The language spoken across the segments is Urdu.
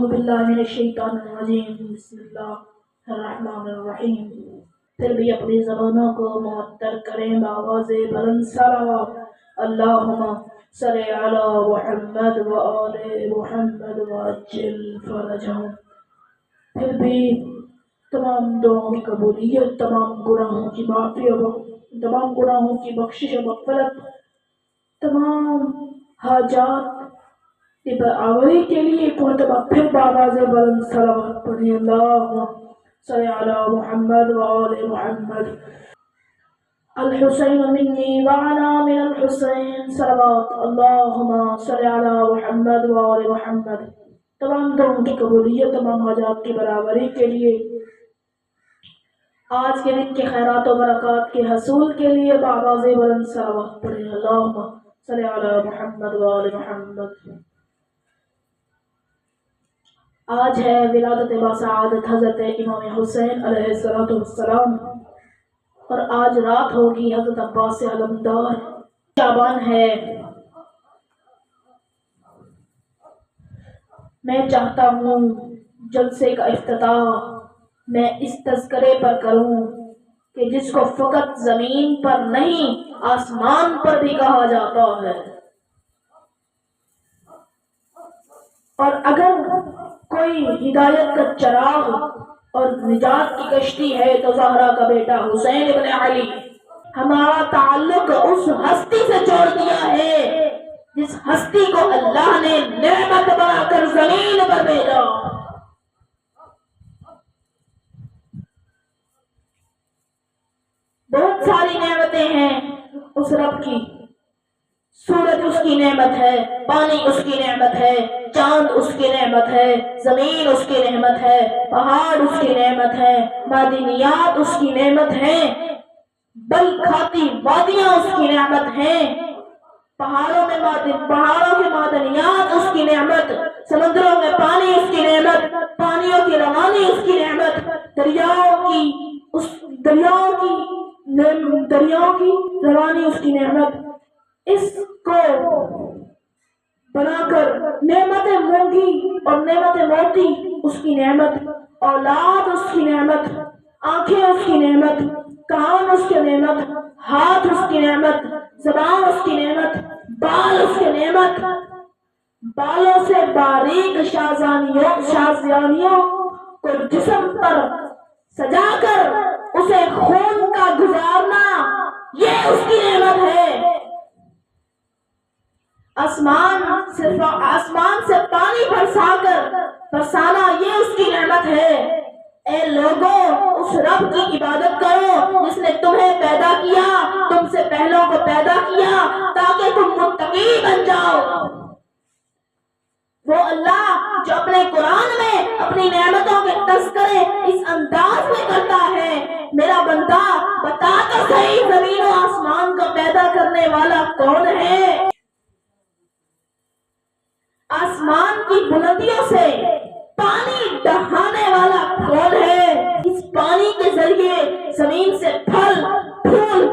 باللہ من الشیطان الرجیم بسم اللہ الرحمن الرحیم۔ پھر بھی اپنی زبانوں کو معطر کریں بآواز بلند صلوات، اللہم صل علی محمد و آل محمد وعجل فرجہم۔ پھر بھی تمام دعاؤں کی قبولیت، تمام گناہوں کی معافی و تمام گناہوں کی بخشش و مغفرت، تمام حاجات کی برآوری کے لیے مرتبہ پھر بآواز بلند صلوات پڑھیں، اللہم صل علی محمد و آل محمد۔ الحسین منی وانا من الحسین صلوات، اللہم صل علی محمد و آل محمد۔ تمام دعاؤں کی قبولیت، تمام حاجات کی برآوری کے لیے، آج کے دن کے خیرات و برکات کے حصول کے لیے بآواز بلند صلوات پڑھیں، اللہم صل علی محمد و آل محمد۔ آج ہے ولادت باسعادت حضرت امام حسین علیہ السلام، اور آج رات ہوگی حضرت عباس علمدار۔ شعبان ہے۔ میں چاہتا ہوں جلسے کا افتتاح میں اس تذکرے پر کروں کہ جس کو فقط زمین پر نہیں آسمان پر بھی کہا جاتا ہے، اور اگر کوئی ہدایت کا چراغ اور نجات کی کشتی ہے تو زہرا کا بیٹا حسین ابن علی۔ ہمارا تعلق اس ہستی سے جوڑ دیا ہے جس ہستی کو اللہ نے نعمت بنا کر زمین پر بھیجا۔ بہت ساری نعمتیں ہیں اس رب کی، سورج اس کی نعمت ہے، پانی اس کی نعمت ہے، چاند اس کی نعمت ہے، زمین اس کی نعمت ہے، پہاڑ اس کی نعمت ہے، معدنیات اس کی نعمت ہے، بل کھاتی وادیاں اس کی نعمت ہیں، پہاڑوں کے معدنیات اس کی نعمت، سمندروں میں پانی اس کی نعمت، پانیوں کی روانی اس کی نعمت، دریاؤں کی روانی اس کی نعمت۔ اس کو بنا کر نعمت مونگی اور نعمت موتی اس کی نعمت، اولاد اس کی نعمت، آنکھیں اس کی نعمت، کان اس کی نعمت، ہاتھ اس کی نعمت، زبان اس کی نعمت، بال اس کی نعمت، بالوں سے باریک شازیانیوں کو جسم پر سجا کر اسے خون کا گزارنا، یہ اس کی نعمت ہے۔ آسمان سے پانی برسانا، یہ اس کی نعمت ہے۔ اے لوگوں، اس رب کی عبادت کرو جس نے تمہیں پیدا کیا، تم سے پہلوں کو پیدا کیا تاکہ تم متقی بن جاؤ۔ وہ اللہ جو اپنے قرآن میں اپنی نعمتوں کے تذکرے اس انداز میں کرتا ہے، میرا بندہ بتا تو صحیح زمین و آسمان کو پیدا کرنے والا کون ہے؟ آسمان کی بلندیوں سے پانی بہانے والا کون ہے؟ اس پانی کے ذریعے زمین سے پھل پھول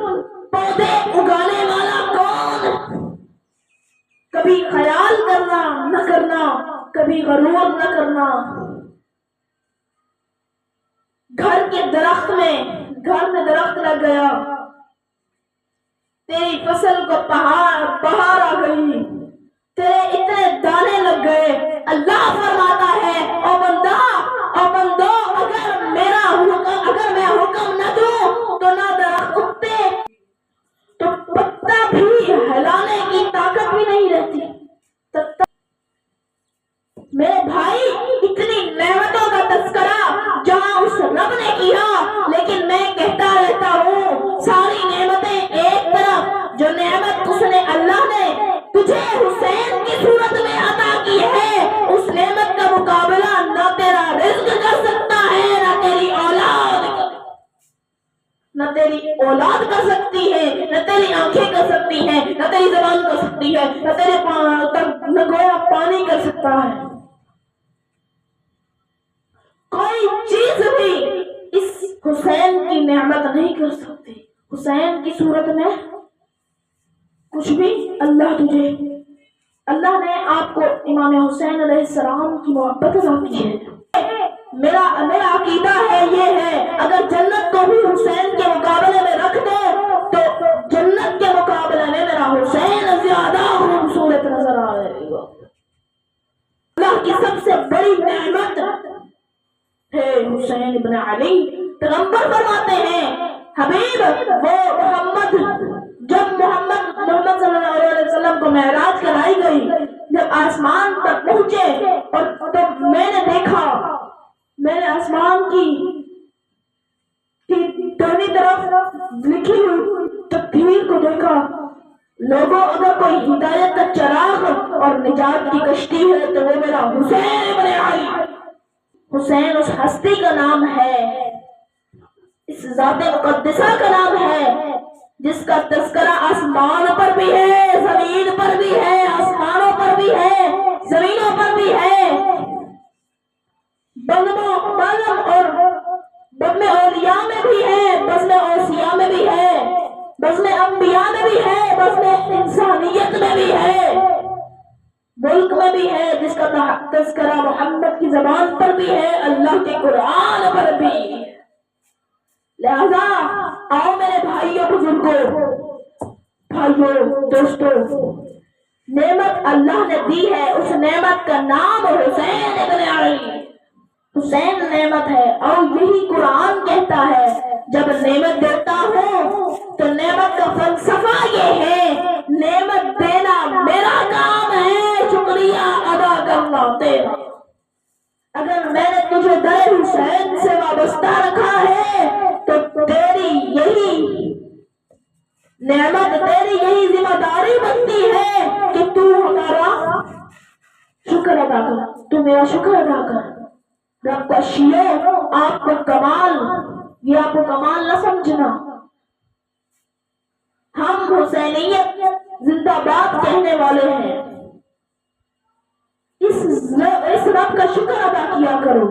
پودے اگانے والا کون؟ کبھی خیال کرنا نہ کرنا، کبھی غرور نہ کرنا۔ گھر میں درخت لگ گیا، تیری فصل کو بہار آ گئی، تیرے اتنے دانے لگ گئے، اللہ فرماتا ہے او بندو، اگر میں حکم نہ دوں تو نہ درخت اگتے، تو پتا بھی ہلانے کی طاقت بھی نہیں رہتی۔ میرے بھائی، اتنی نعمتوں کا تذکرہ جہاں اس رب نے کیا، لیکن میں کہتا رہتا ہوں ساری نعمتیں ایک طرف، جو نعمت اس نے اللہ نے تجھے حسین کی صورت میں عطا کی ہے، اس نعمت کا مقابلہ نہ تیرا رزق کر سکتا ہے، نہ تیری اولاد کر سکتی ہے، نہ تیری آنکھیں کر سکتی ہیں، نہ تیری زبان کر سکتی ہے، نہ گویا پانی کر سکتا ہے۔ کوئی چیز بھی اس حسین کی نعمت نہیں کر سکتی۔ حسین کی صورت میں کچھ بھی اللہ تجھے اللہ نے آپ کو امام حسین علیہ السلام کی محبت عطا کی ہے۔ میرا عقیدہ ہے یہ ہے، اگر جنت کو بھی حسین کے مقابلے میں رکھ دو تو جنت کے مقابلے میں میرا حسین زیادہ خوبصورت نظر آئے گا۔ اللہ کی سب سے بڑی نعمت ہے حسین ابن علی۔ پیغمبر فرماتے ہیں حبیب وہ محمد، جب محمد صلی اللہ علیہ وسلم کو معراج کرائی گئی، جب آسمان تک پہنچے اور تب میں نے دیکھا، میں نے آسمان کی دائیں طرف لکھی ہوئی تقدیر کو دیکھا، لوگوں اگر کوئی ہدایت کا چراغ اور نجات کی کشتی ہے تو وہ میرا حسین ابن علی۔ حسین اس ہستی کا نام ہے، اس ذات مقدسہ کا نام ہے جس کا تذکرہ آسمان پر بھی ہے، زمین پر بھی ہے، آسمانوں پر بھی ہے، زمینوں پر بھی ہے، بزم اولیاء میں بھی ہے، بزم اوصیاء میں بھی ہے، بزم انبیاء میں بھی ہے، بزم انسانیت میں بھی ہے، ملک میں بھی ہے، جس کا تذکرہ محمد کی زبان پر بھی ہے، اللہ کے قرآن پر بھی۔ لہذا آؤ میرے بھائیوں بزرگوں، بھائیوں دوستوں، نعمت اللہ نے دی ہے، اس نعمت کا نام حسین ابن علی۔ حسین نعمت ہے، اور یہی قرآن کہتا ہے جب نعمت دیتا ہوں تو نعمت کا فلسفہ یہ ہے، نعمت دینا میرا کام ہے، شکریہ ادا کرنا تیرا۔ اگر میں نے تجھے در حسین سے وابستہ رکھا ہے تو تیری یہی نعمت، تیری یہی ذمہ داری بنتی ہے کہ تو ہمارا شکر ادا کر، تو میرا شکر ادا کر۔ رب کا شیعہ آپ کو کمال، یہ آپ کو کمال نہ سمجھنا، ہم حسینیت زندہ باد کہنے والے ہیں۔ اس رب کا شکر ادا کیا کرو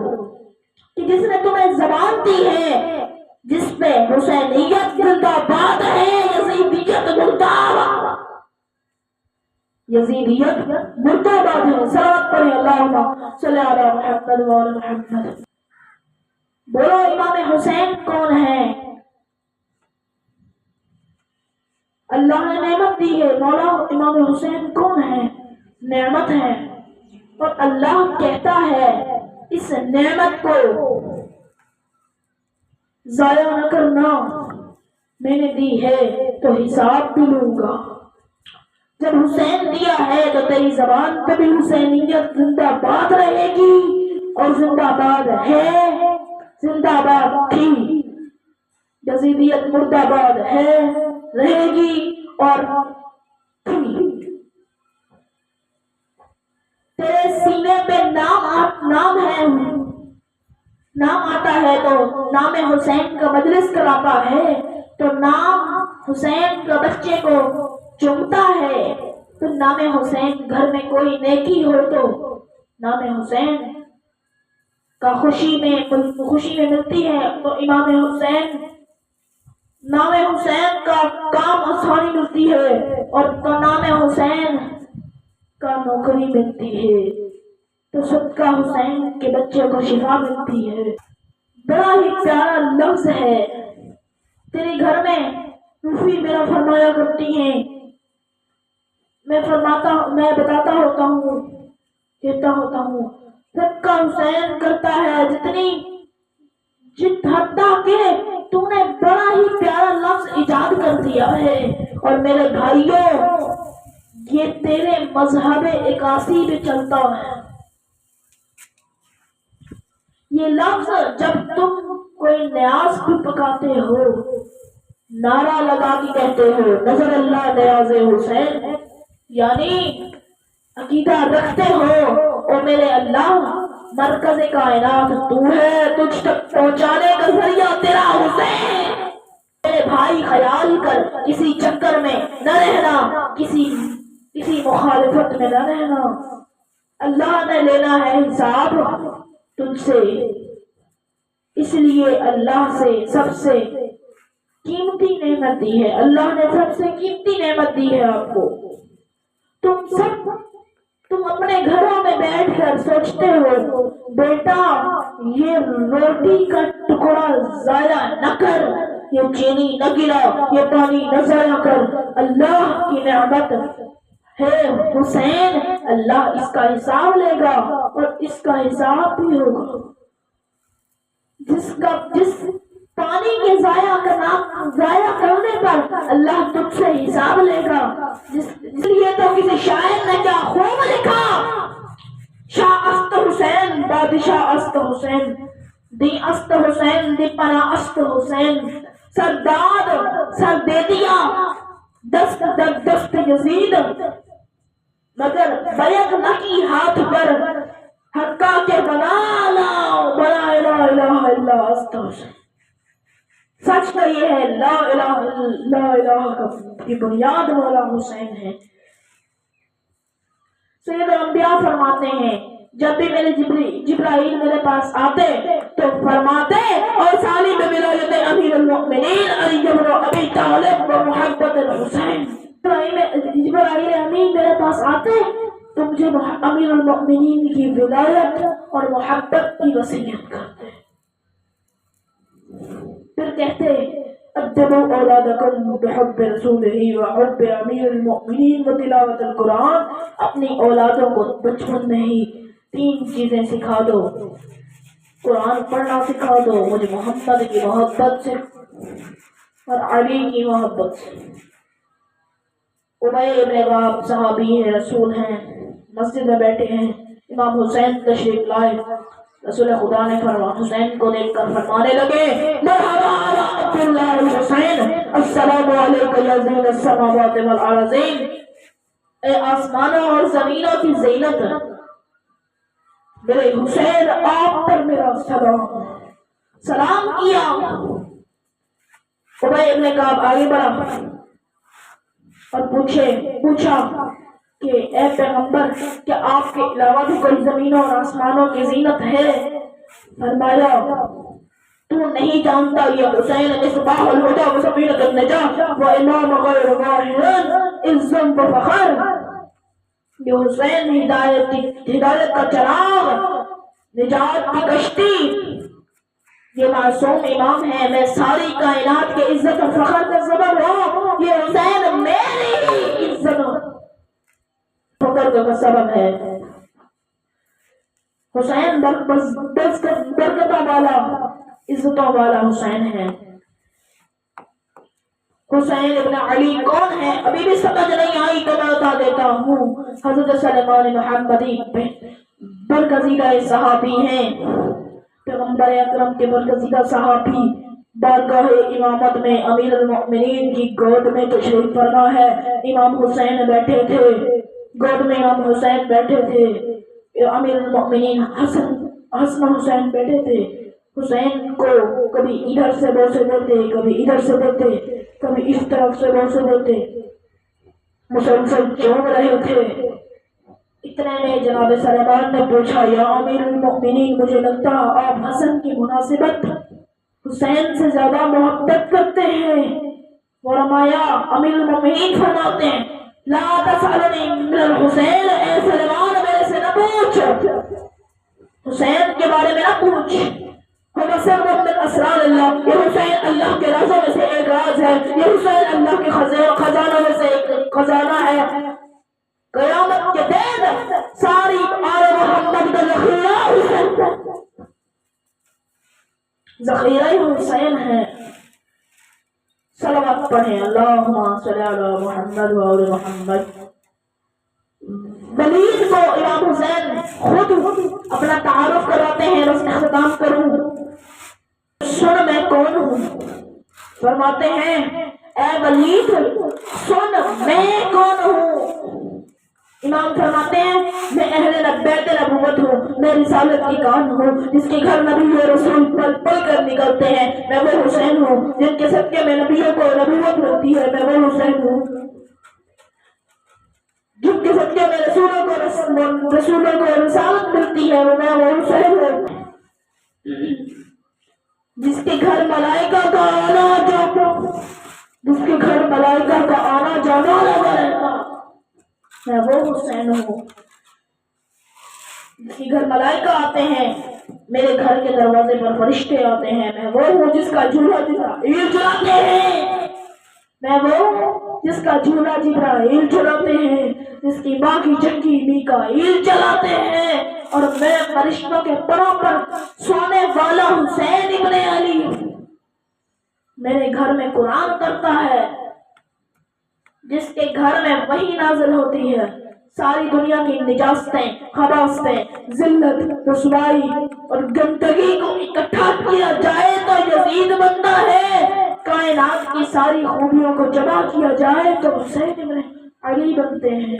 کہ جس نے تمہیں زبان دی ہے، جس پہ حسینیت زندہ باد ہے، یزیدیت مردہ باد، یزیدیت مردہ باد ہے۔ صلوات پڑھیں اللہم صلی علی محمد و علی محمد۔ بولو امام حسین کون ہے؟ اللہ نے نعمت دی ہے، مولا امام حسین کون ہے؟ نعمت ہے، اور اللہ کہتا ہے اس نعمت کو ضائع نہ کرنا، میں نے دی ہے تو حساب بھی لوں گا۔ جب حسین دیا ہے تو تیری زبان پہ بھی حسینیت زندہ باد رہے گی، اور زندہ باد ہے، زندہ باد تھی، یزیدیت مردہ باد ہے، رہے گی اور تھی۔ تیرے سینے پہ نام ہے، نام آتا ہے تو نام حسین کا مجلس کراتا ہے، تو نام حسین کا بچے کو چومتا ہے، تو نام حسین گھر میں کوئی نیکی ہو تو نام حسین کا خوشی میں ملتی ہے، تو امام حسین، نام حسین کا کام آسانی ملتی ہے، اور تو نام حسین کا نوکری ملتی ہے، تو صدقہ حسین کے بچے کو شفا ملتی ہے۔ بڑا ہی پیارا لفظ ہے۔ تیرے گھر میں روفی میرا فرمایا کرتی ہیں، میں بتاتا ہوتا ہوں، کہتا ہوتا ہوں، صدقہ حسین کرتا ہے حتیٰ کہ تو نے بڑا ہی پیارا لفظ ایجاد کر دیا ہے۔ اور میرے بھائیوں، یہ تیرے مذہب 81 میں چلتا ہے۔ یہ لفظ جب تم کوئی نیاز بھی پکاتے ہو، نعرہ لگا کے کہتے ہو نظر اللہ نیاز حسین، یعنی عقیدہ رکھتے ہو او میرے اللہ مرکز کائنات تو ہے، تجھ تک پہنچانے کا ذریعہ تیرا حسین۔ میرے بھائی خیال کر، کسی چکر میں نہ رہنا، کسی مخالفت میں نہ رہنا، اللہ نے لینا ہے حساب تجھ سے، اس لیے اللہ سے سب سے قیمتی نعمت دی ہے، اللہ نے سب سے قیمتی نعمت دی ہے آپ کو۔ تم سب تم اپنے گھروں میں بیٹھ کر سوچتے ہو بیٹا یہ روٹی کا ٹکڑا ضائع نہ کر، یہ چینی نہ گرا، یہ پانی نہ ضائع کر، اللہ کی نعمت ہے حسین، اللہ اس کا حساب لے گا اور اس کا حساب بھی ہوگا۔ جس پانی کے ضائع کرنے پر اللہ تجھ سے حساب لے گا۔ اس لیے تو کسی شاعر نے کیا خوب لکھا، شاہ است حسین بادشاہ است حسین، دی است حسین دی پناہ است حسین، سر دے دیا دست در دست یزید، مگر بیعت نہ کی ہاتھ پر، حقا کے بنا الہ الا است حسین۔ سچ تو یہ ہے لا الہ کی بنیاد والا حسین ہے۔ سید الانبیاء فرماتے ہیں جب بھی میرے جبرائیل میرے پاس آتے تو فرماتے اور سالی میں ولایت امیر المؤمنین علی بن ابی طالب و محبت الحسین، جبرائیل امین میرے پاس آتے تو مجھے امیر المؤمنین کی ولایت اور محبت کی وصیت کرتے، پھر کہتے ادبوا اولادکم بحب رسولہ وحب امیر المؤمنین وتلاوت القرآن، اپنی اولادوں کو بچپن میں ہی 3 چیزیں سکھا دو، قرآن پڑھنا سکھا دو، مجھے محمد کی محبت سے اور علی کی محبت سے۔ ابی ابن کعب صحابی ہیں، رسول ہیں، مسجد میں بیٹھے ہیں، امام حسین تشریف لائے، رسول خدا نے حسین کو دیکھ کر فرمانے لگے مرحبا عبداللہ الحسین، السلام علیکم یا زین السماوات والارضین، اے آسمانوں اور زمینوں کی زینت، میرے حسین آپ پر میرا سلام کیا۔ ابی ابن کعب آگے بڑھا اور پوچھا کہ اے پیغمبر کیا آپ کے علاوہ بھی کوئی زمینوں اور آسمانوں کی زینت ہے؟ فرمایا تو نہیں جانتا یہ حسین مصباح الہدی و سفینۃ النجاۃ و امام غیر واحد عزم و فخر، یہ حسین ہدایت کا چراغ، نجات کی کشتی، یہ معصوم امام ہے، میں ساری کائنات کے عزت و فخر کا سبب ہوں، یہ حسین میری عزت و فخر کا سبب ہے۔ حسین برکتوں والا عزتوں والا حسین ہے۔ حسین ابن علی کون ہے؟ ابھی بھی سمجھ نہیں آئی تو میں بتا دیتا ہوں، حضرت سلیمان محمدی برگزیدہ صحابی ہیں، پیغمبر اکرم کے برگزیدہ صحابی، بارگاہ امامت میں امیر المؤمنین کی گود میں تشریف فرما ہے، امام حسین بیٹھے تھے، گود میں امام حسین بیٹھے تھے، امیر المؤمنین حسن حسین بیٹھے تھے، حسین کو کبھی ادھر سے بوسے دیتے، کبھی ادھر سے دیتے، کبھی اس طرف سے بوسے دیتے، مسلسل چوم رہے تھے۔ اتنے میں جناب سلیمان نے پوچھا یا امیر المؤمنین مجھے لگتا آپ حسن کی مناسبت حسین سے زیادہ محبت کرتے ہیں۔ فرمایا امیر المؤمنین فرماتے ہیں لا تسألنی من الحسین، اے سلیمان میرے سے نہ پوچھ، حسین کے بارے میں نہ پوچھ، من اسرار اللہ، یہ حسین اللہ کے رازوں میں سے ایک راز ہے، یہ حسین اللہ کے خزانوں میں سے ایک خزانہ ہے، قیامت کے دن ساری آل محمد کا ذخیرہ حسین، ذخیرہ حسین ہے۔ صلوات پڑھیں اللہم صلی علی محمد و آل محمد۔ ولید کو امام حسین خود اپنا تعارف کرواتے ہیں، بس اختتام کروں، سن میں کون ہوں، فرماتے ہیں اے ولید سن میں کون ہوں، امام فرماتے ہیں میں اہل بیت نبوت ہوں، میں رسالت کی کان ہوں، جس کے گھر نبی و رسول پل پل کر نکلتے ہیں، میں وہ حسین ہوں، جن کے صدقے میں نبیوں کو نبوت ملتی ہے، میں وہ حسین ہوں، جن کے صدقے میں رسولوں کو رسالت ملتی ہے، میں وہ حسین ہوں، جس کے گھر ملائکہ کا آنا جانا لگا رہتا، میں وہ حسین ہوں۔ جس کے گھر ملائکہ آتے ہیں، میرے گھر کے دروازے پر فرشتے آتے ہیں، میں وہ ہوں جس کا جھولا جبرائیل چلاتے ہیں، میں وہ ہوں جس کا جھولا جبرائیل چلاتے ہیں، جس کی ماں کی چنکی میکائیل چلاتے ہیں، اور میں فرشتوں کے پروں پر سونے والا حسین ابن علی ہوں۔ میرے گھر میں قرآن اترتا ہے، جس کے گھر میں وحی نازل ہوتی ہے، ساری دنیا کی نجاستیں، خباثتیں، ذلت، رسوائی اور گندگی کو اکٹھا کیا جائے تو یزید بنتا ہے، کائنات کی ساری خوبیوں کو جمع کیا جائے تو حسین ابن علی بنتے ہیں۔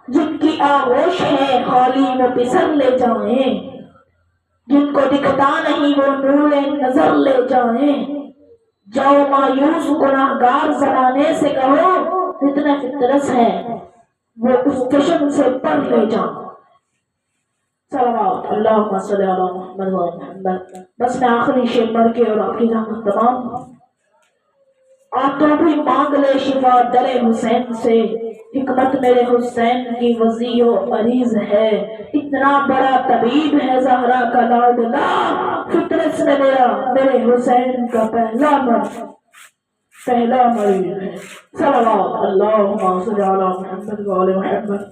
جن کی آغوش ہے خالی وہ پسر لے جائیں، جن کو دکھتا نہیں وہ نور نظر لے جائیں، جاؤ مایوس گناہگار زمانے سے کہو فتنہ فطرت ہے وہ اس چشم سے پر لے جاؤ۔ صلوات اللہم صلی علی محمد و محمد۔ بس میں آخری شعر پڑھ کے اور آپ کی رحمت تمام، آپ تو بھی مانگ لے شفا در حسین سے، حکمت میرے حسین کی وضیع و عریض ہے، اتنا بڑا طبیب ہے زہرا کا لاڈلا، فطرت میں میرے حسین کا پہلا مریض ہے۔ صلوات اللہم صلی علی محمد و آل محمد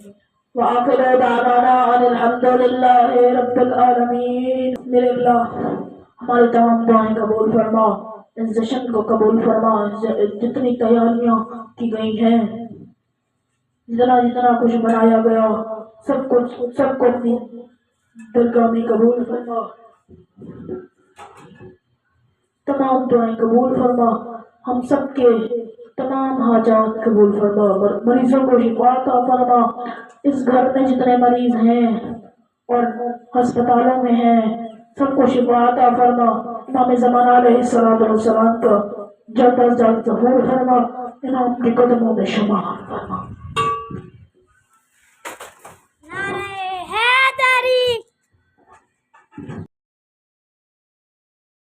وآخر دعوانا ان الحمدللہ رب العالمین۔ میرے اللہ ہماری تمام دعائیں قبول فرما، اس جشن کو قبول فرما، جتنی تیاریاں کی گئی ہیں، جتنا کچھ بنایا گیا، سب کو اپنی درگاہ میں قبول فرما، تمام دعائیں قبول فرما، ہم سب کے تمام حاجات قبول فرما، مریضوں کو شفا عطا فرما، اس گھر میں جتنے مریض ہیں اور ہسپتالوں میں ہیں سب کو شفا عطا فرما، امام زمانہ علیہ السلام کا جلد از جلد ظہور فرما، امام کے قدموں میں شمار فرما۔